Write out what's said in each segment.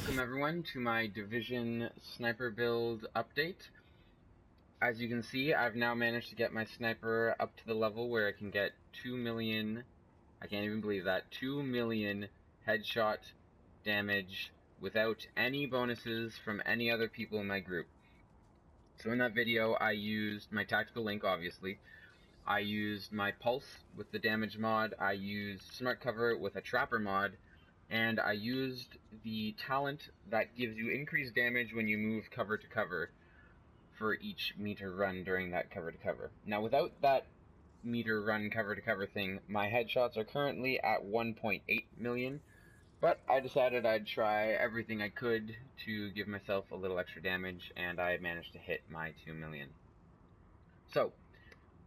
Welcome everyone to my Division Sniper build update. As you can see, I've now managed to get my sniper up to the level where I can get 2 million, I can't even believe that, 2 million headshot damage without any bonuses from any other people in my group. So in that video I used my tactical link, obviously. I used my pulse with the damage mod, I used smart cover with a trapper mod, and I used the talent that gives you increased damage when you move cover to cover for each meter run during that cover to cover. Now without that meter run cover to cover thing, my headshots are currently at 1.8 million, but I decided I'd try everything I could to give myself a little extra damage, and I managed to hit my 2 million. So,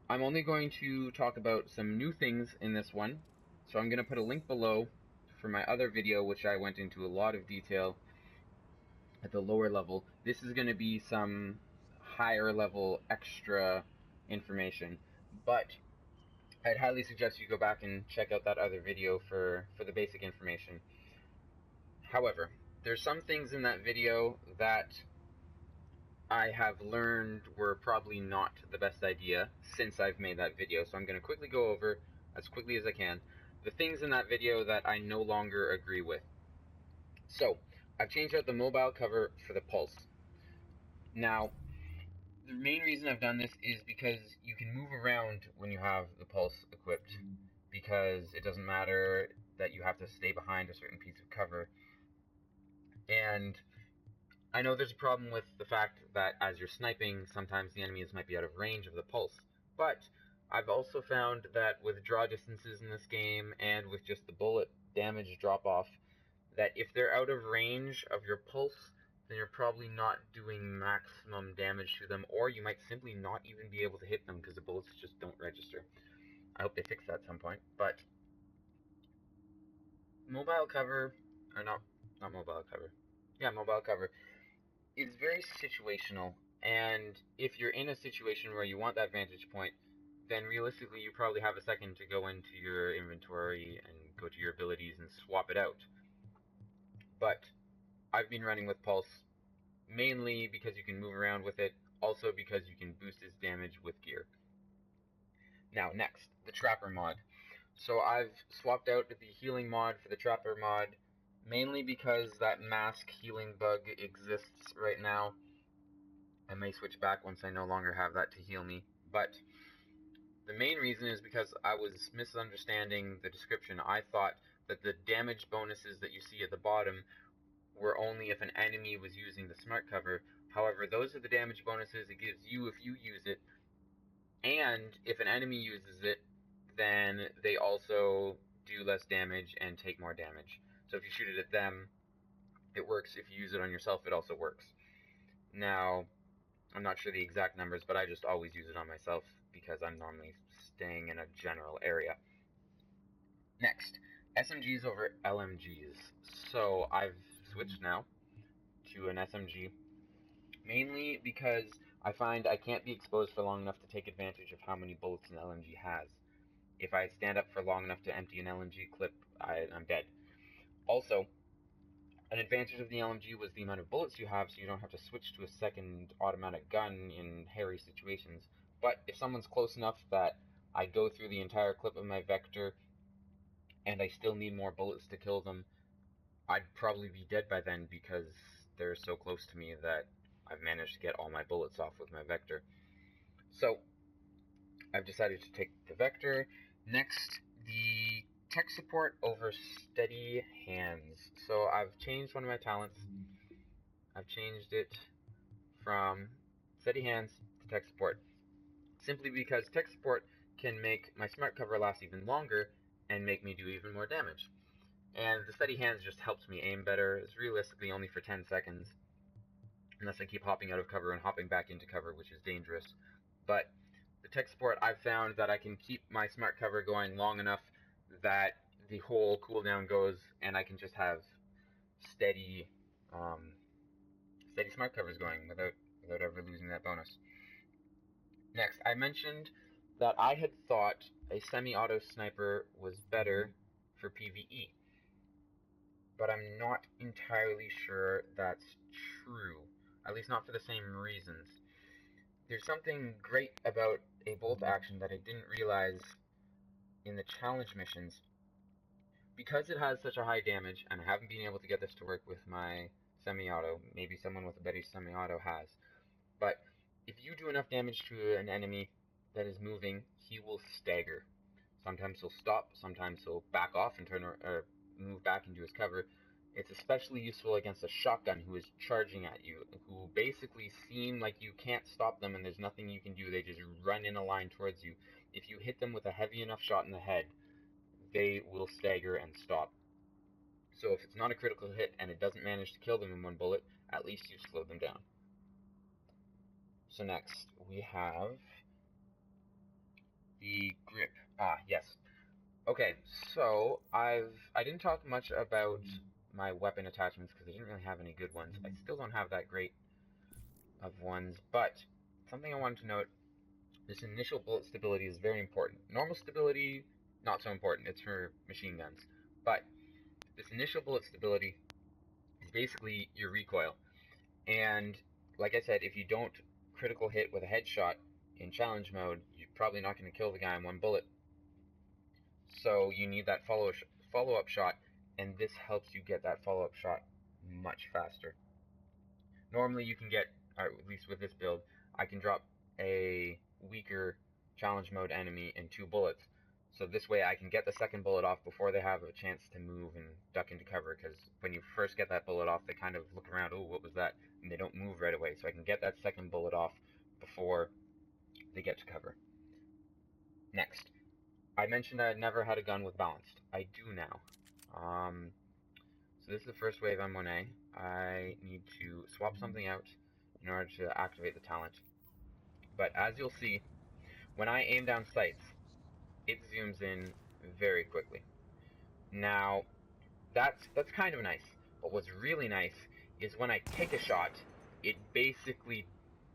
I'm only going to talk about some new things in this one, so I'm going to put a link below for my other video, which I went into a lot of detail at the lower level. This is going to be some higher level extra information, but I'd highly suggest you go back and check out that other video for the basic information. However, there's some things in that video that I have learned were probably not the best idea since I've made that video, so I'm going to quickly go over, as quickly as I can, the things in that video that I no longer agree with. So, I've changed out the mobile cover for the pulse. Now, the main reason I've done this is because you can move around when you have the pulse equipped, because it doesn't matter that you have to stay behind a certain piece of cover. And I know there's a problem with the fact that as you're sniping, sometimes the enemies might be out of range of the pulse, but I've also found that with draw distances in this game, and with just the bullet damage drop-off, that if they're out of range of your pulse, then you're probably not doing maximum damage to them, or you might simply not even be able to hit them because the bullets just don't register. I hope they fix that at some point, but mobile cover, or not mobile cover, yeah, mobile cover, is very situational, and if you're in a situation where you want that vantage point, then realistically you probably have a second to go into your inventory and go to your abilities and swap it out. But I've been running with Pulse mainly because you can move around with it, also because you can boost its damage with gear. Now next, the Trapper mod. So I've swapped out the healing mod for the Trapper mod, mainly because that mask healing bug exists right now. I may switch back once I no longer have that to heal me, but the main reason is because I was misunderstanding the description. I thought that the damage bonuses that you see at the bottom were only if an enemy was using the smart cover. However, those are the damage bonuses it gives you if you use it, and if an enemy uses it, then they also do less damage and take more damage. So if you shoot it at them, it works. If you use it on yourself, it also works. Now, I'm not sure the exact numbers, but I just always use it on myself because I'm normally staying in a general area. Next, SMGs over LMGs. So I've switched now to an SMG, mainly because I find I can't be exposed for long enough to take advantage of how many bullets an LMG has. If I stand up for long enough to empty an LMG clip, I'm dead. Also, an advantage of the LMG was the amount of bullets you have, so you don't have to switch to a second automatic gun in hairy situations. But if someone's close enough that I go through the entire clip of my Vector and I still need more bullets to kill them, I'd probably be dead by then because they're so close to me that I've managed to get all my bullets off with my Vector. So, I've decided to take the Vector. Next, the tech support over steady hands. So I've changed one of my talents. I've changed it from steady hands to tech support, simply because tech support can make my smart cover last even longer and make me do even more damage. And the steady hands just helps me aim better. It's realistically only for 10 seconds, unless I keep hopping out of cover and hopping back into cover, which is dangerous. But the tech support, I've found that I can keep my smart cover going long enough that the whole cooldown goes, and I can just have steady smart covers going without ever losing that bonus. Next, I mentioned that I had thought a semi-auto sniper was better for PvE. but I'm not entirely sure that's true, at least not for the same reasons. There's something great about a bolt action that I didn't realize in the challenge missions. Because it has such a high damage, and I haven't been able to get this to work with my semi-auto, maybe someone with a better semi-auto has, but if you do enough damage to an enemy that is moving, he will stagger. Sometimes he'll stop, sometimes he'll back off and turn or move back into his cover. It's especially useful against a shotgun who is charging at you, who basically seem like you can't stop them and there's nothing you can do. They just run in a line towards you. If you hit them with a heavy enough shot in the head, they will stagger and stop. So if it's not a critical hit and it doesn't manage to kill them in one bullet, at least you've slowed them down. So next, we have the grip. Yes. Okay, so I didn't talk much about my weapon attachments because I didn't really have any good ones. I still don't have that great of ones, but something I wanted to note, this initial bullet stability is very important. Normal stability, not so important, it's for machine guns. But this initial bullet stability is basically your recoil. And like I said, if you don't critical hit with a headshot in challenge mode, you're probably not going to kill the guy in one bullet. So you need that follow-up shot, and this helps you get that follow-up shot much faster. Normally you can get, or at least with this build, I can drop a weaker challenge mode enemy in 2 bullets. So this way I can get the second bullet off before they have a chance to move and duck into cover, because when you first get that bullet off, they kind of look around, oh, what was that? And they don't move right away. So I can get that second bullet off before they get to cover. Next, I mentioned I had never had a gun with balanced. I do now. So this is the first wave M1A. I need to swap something out in order to activate the talent. But as you'll see, when I aim down sights, it zooms in very quickly. Now, that's kind of nice. But what's really nice is when I take a shot, it basically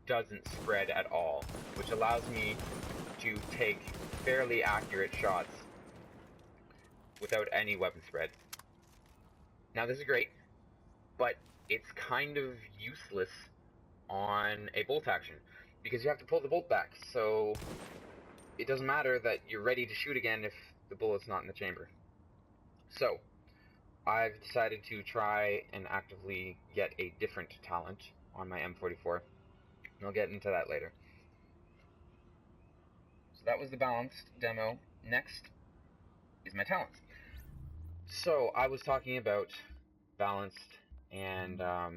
doesn't spread at all, which allows me to take fairly accurate shots without any weapon spread. Now this is great, but it's kind of useless on a bolt action, because you have to pull the bolt back, so it doesn't matter that you're ready to shoot again if the bullet's not in the chamber. So, I've decided to try and actively get a different talent on my M44, and I'll get into that later. So that was the balanced demo. Next is my talents. So, I was talking about balanced and how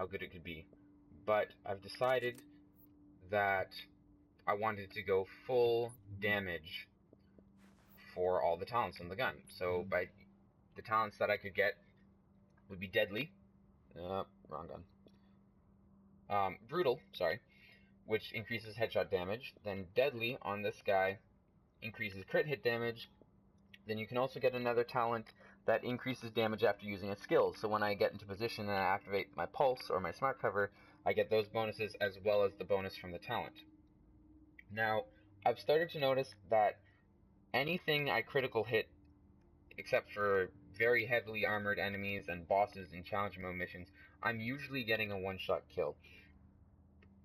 good it could be, but I've decided that I wanted to go full damage for all the talents on the gun. So by the talents that I could get would be deadly, wrong gun, brutal, sorry, which increases headshot damage. Then deadly on this guy increases crit hit damage. Then you can also get another talent that increases damage after using a skill. So when I get into position and I activate my pulse or my smart cover, I get those bonuses as well as the bonus from the talent. Now, I've started to notice that anything I critical hit, except for very heavily armored enemies and bosses in challenge mode missions, I'm usually getting a one-shot kill.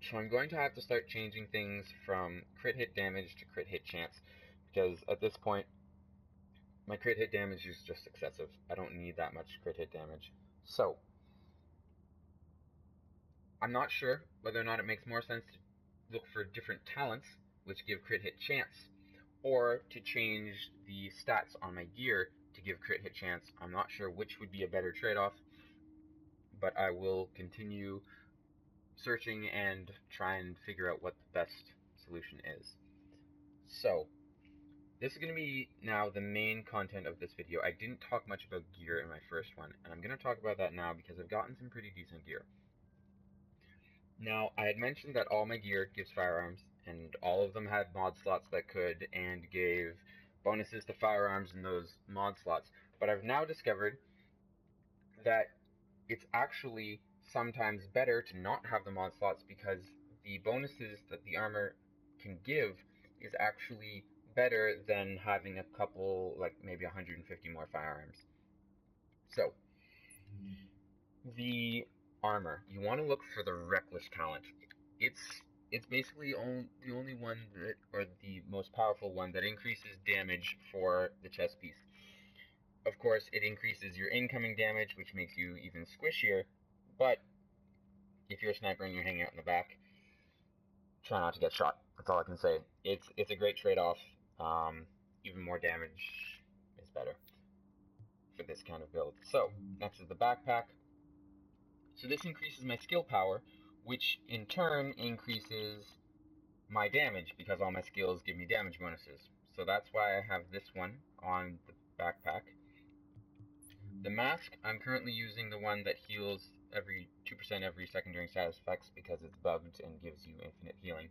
So I'm going to have to start changing things from crit hit damage to crit hit chance, because at this point, my crit hit damage is just excessive. I don't need that much crit hit damage. So, I'm not sure whether or not it makes more sense to look for different talents, which give crit hit chance, or to change the stats on my gear to give crit hit chance. I'm not sure which would be a better trade-off, but I will continue searching and try and figure out what the best solution is. So, this is going to be now the main content of this video. I didn't talk much about gear in my first one, and I'm going to talk about that now because I've gotten some pretty decent gear. Now, I had mentioned that all my gear gives firearms, and all of them had mod slots that could, and gave bonuses to firearms in those mod slots. But I've now discovered that it's actually sometimes better to not have the mod slots, because the bonuses that the armor can give is actually better than having a couple, like maybe 150 more firearms. So, the armor. You want to look for the reckless talent. It's basically the only one that, or the most powerful one that increases damage for the chest piece. Of course, it increases your incoming damage, which makes you even squishier, but if you're a sniper and you're hanging out in the back, try not to get shot. That's all I can say. It's a great trade-off. Even more damage is better for this kind of build. So, next is the backpack. So this increases my skill power, which in turn increases my damage, because all my skills give me damage bonuses. So that's why I have this one on the backpack. The mask, I'm currently using the one that heals every 2% every second during status effects because it's bugged and gives you infinite healing.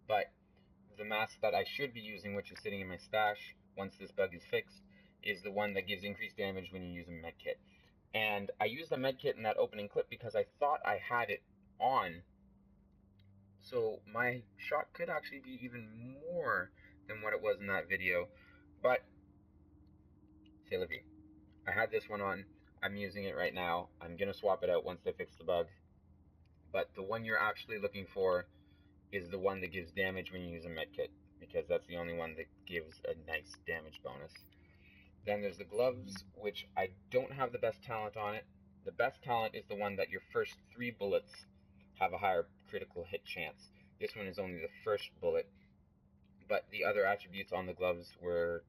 But the mask that I should be using, which is sitting in my stash once this bug is fixed, is the one that gives increased damage when you use a medkit. And I used the medkit in that opening clip because I thought I had it on, so my shot could actually be even more than what it was in that video. But c'est la vie. I had this one on. I'm using it right now. I'm gonna swap it out once they fix the bug. But the one you're actually looking for is the one that gives damage when you use a medkit, because that's the only one that gives a nice damage bonus. Then there's the gloves, which I don't have the best talent on it. The best talent is the one that your first 3 bullets have a higher critical hit chance. This one is only the first bullet, but the other attributes on the gloves were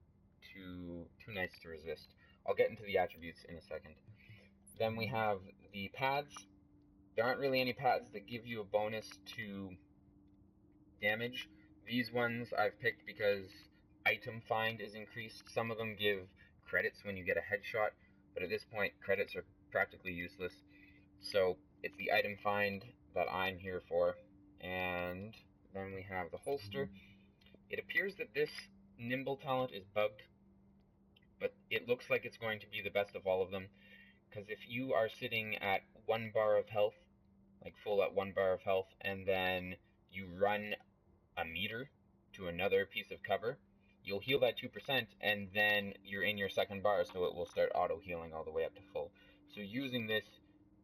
too nice to resist. I'll get into the attributes in a second. Then we have the pads. There aren't really any pads that give you a bonus to damage. These ones I've picked because item find is increased. Some of them give credits when you get a headshot, but at this point credits are practically useless. So it's the item find that I'm here for. And then we have the holster. It appears that this nimble talent is bugged, but it looks like it's going to be the best of all of them, because if you are sitting at 1 bar of health, like full at 1 bar of health, and then you run a meter to another piece of cover, you'll heal that 2%, and then you're in your second bar, so it will start auto-healing all the way up to full. So using this,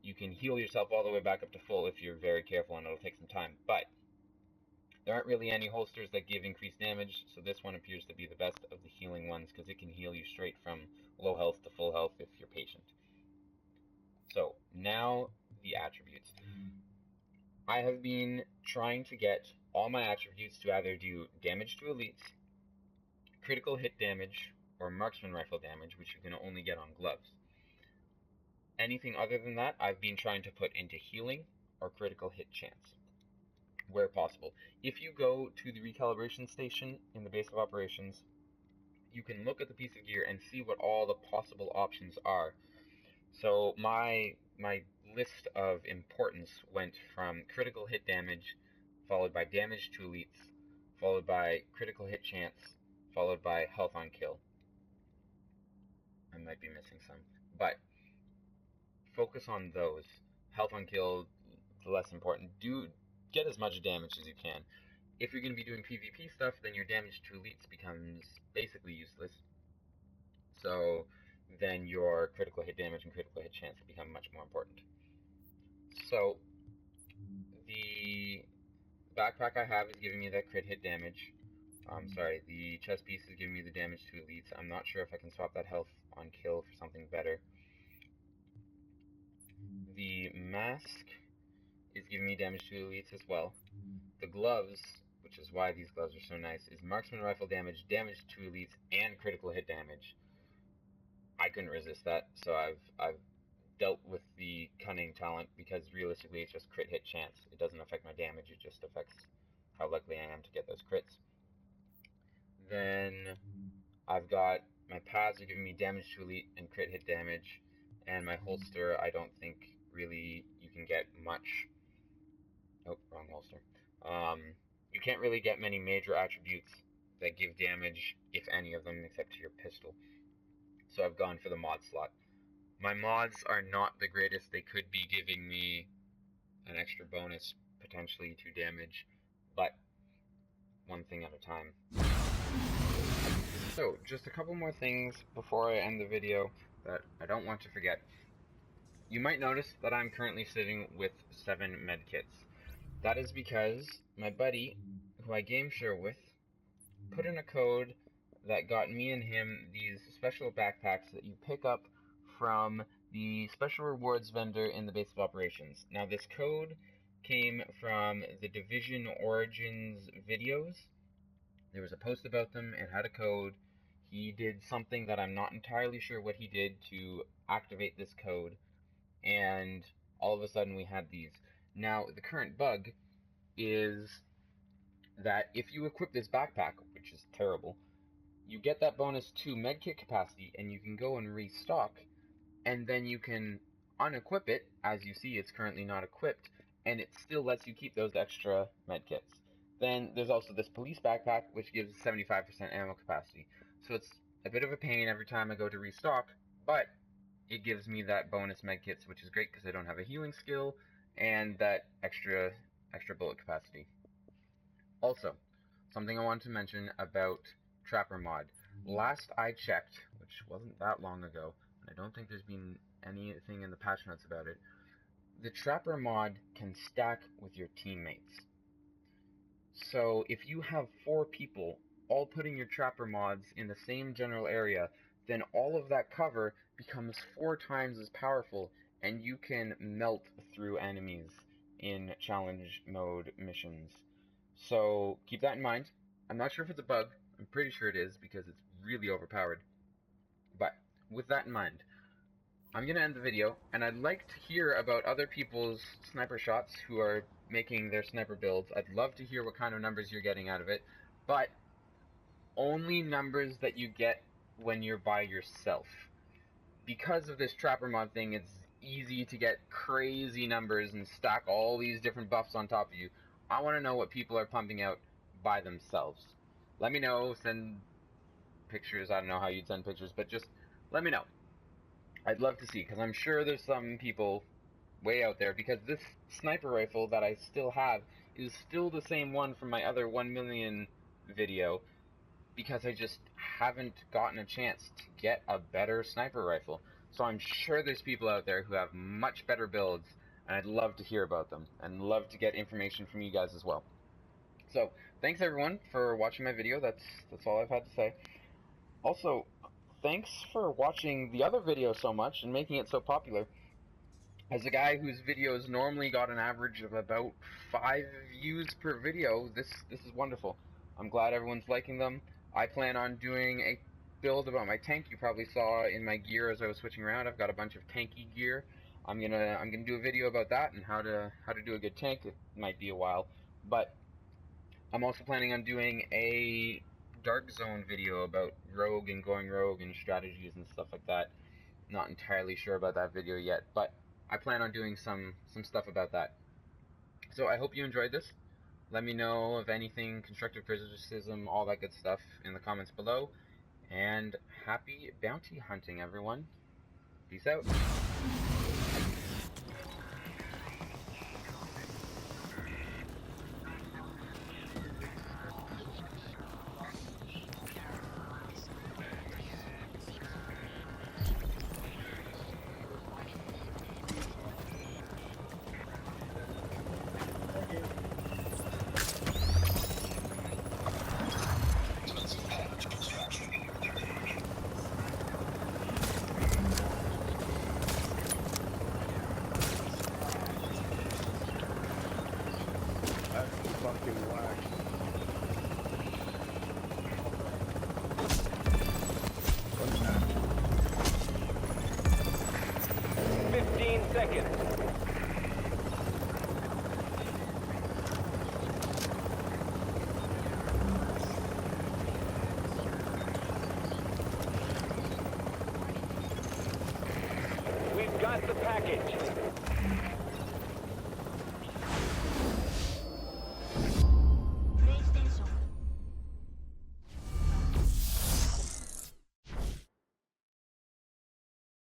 you can heal yourself all the way back up to full if you're very careful, and it'll take some time. But there aren't really any holsters that give increased damage, so this one appears to be the best of the healing ones, because it can heal you straight from low health to full health if you're patient. So, now the attributes. I have been trying to get all my attributes to either do damage to elites, critical hit damage, or marksman rifle damage, which you can only get on gloves. Anything other than that, I've been trying to put into healing or critical hit chance, where possible. If you go to the recalibration station in the base of operations, you can look at the piece of gear and see what all the possible options are. So my list of importance went from critical hit damage, followed by damage to elites, followed by critical hit chance, followed by health on kill. I might be missing some, but focus on those. Health on kill, the less important. Do get as much damage as you can. If you're going to be doing PvP stuff, then your damage to elites becomes basically useless. So then your critical hit damage and critical hit chance become much more important. So the backpack I have is giving me that crit hit damage. Sorry, the chest piece is giving me the damage to elites. I'm not sure if I can swap that health on kill for something better. The mask is giving me damage to elites as well. The gloves, which is why these gloves are so nice, is marksman rifle damage, damage to elites, and critical hit damage. I couldn't resist that, so I've dealt with the cunning talent, because realistically it's just crit hit chance. It doesn't affect my damage, it just affects how likely I am to get those crits. Then I've got my pads are giving me damage to elite and crit hit damage, and my holster I don't think really you can get much. Oh, wrong holster. You can't really get many major attributes that give damage, if any of them, except to your pistol. So I've gone for the mod slot. My mods are not the greatest. They could be giving me an extra bonus, potentially, to damage, but one thing at a time. So, just a couple more things before I end the video that I don't want to forget. You might notice that I'm currently sitting with 7 medkits. That is because my buddy, who I game share with, put in a code that got me and him these special backpacks that you pick up from the special rewards vendor in the base of operations. Now, this code came from the Division Origins videos. There was a post about them, it had a code. He did something that I'm not entirely sure what he did to activate this code, and all of a sudden we had these. Now, the current bug is that if you equip this backpack, which is terrible, you get that bonus 2 medkit capacity, and you can go and restock, and then you can unequip it. As you see, it's currently not equipped, and it still lets you keep those extra medkits. Then there's also this police backpack, which gives 75% ammo capacity. So it's a bit of a pain every time I go to restock, but it gives me that bonus medkits, which is great because I don't have a healing skill, and that extra bullet capacity. Also, something I wanted to mention about Trapper mod. Last I checked, which wasn't that long ago, and I don't think there's been anything in the patch notes about it, the Trapper mod can stack with your teammates. So if you have 4 people all putting your Trapper mods in the same general area, then all of that cover becomes 4 times as powerful, and you can melt through enemies in challenge mode missions. So keep that in mind. I'm not sure if it's a bug. I'm pretty sure it is because it's really overpowered. But with that in mind, I'm going to end the video, and I'd like to hear about other people's sniper shots who are making their sniper builds. I'd love to hear what kind of numbers you're getting out of it, but only numbers that you get when you're by yourself. Because of this Trapper mod thing, it's easy to get crazy numbers and stack all these different buffs on top of you. I want to know what people are pumping out by themselves. Let me know, send pictures. I don't know how you'd send pictures, but just let me know. I'd love to see, because I'm sure there's some people way out there, because this sniper rifle that I still have is still the same one from my other 1 million video, because I just haven't gotten a chance to get a better sniper rifle. So I'm sure there's people out there who have much better builds, and I'd love to hear about them, and love to get information from you guys as well. So, thanks everyone for watching my video. That's all I've had to say. Also, thanks for watching the other video so much and making it so popular. As a guy whose videos normally got an average of about 5 views per video, this is wonderful. I'm glad everyone's liking them. I plan on doing a build about my tank. You probably saw in my gear as I was switching around. I've got a bunch of tanky gear. I'm gonna do a video about that and how to do a good tank. It might be a while, but I'm also planning on doing a Dark Zone video about rogue and going rogue and strategies and stuff like that. Not entirely sure about that video yet, but I plan on doing some stuff about that. So I hope you enjoyed this. Let me know of anything, constructive criticism, all that good stuff in the comments below. And happy bounty hunting, everyone. Peace out. Fucking whack. What's that? 15 seconds. We've got the package.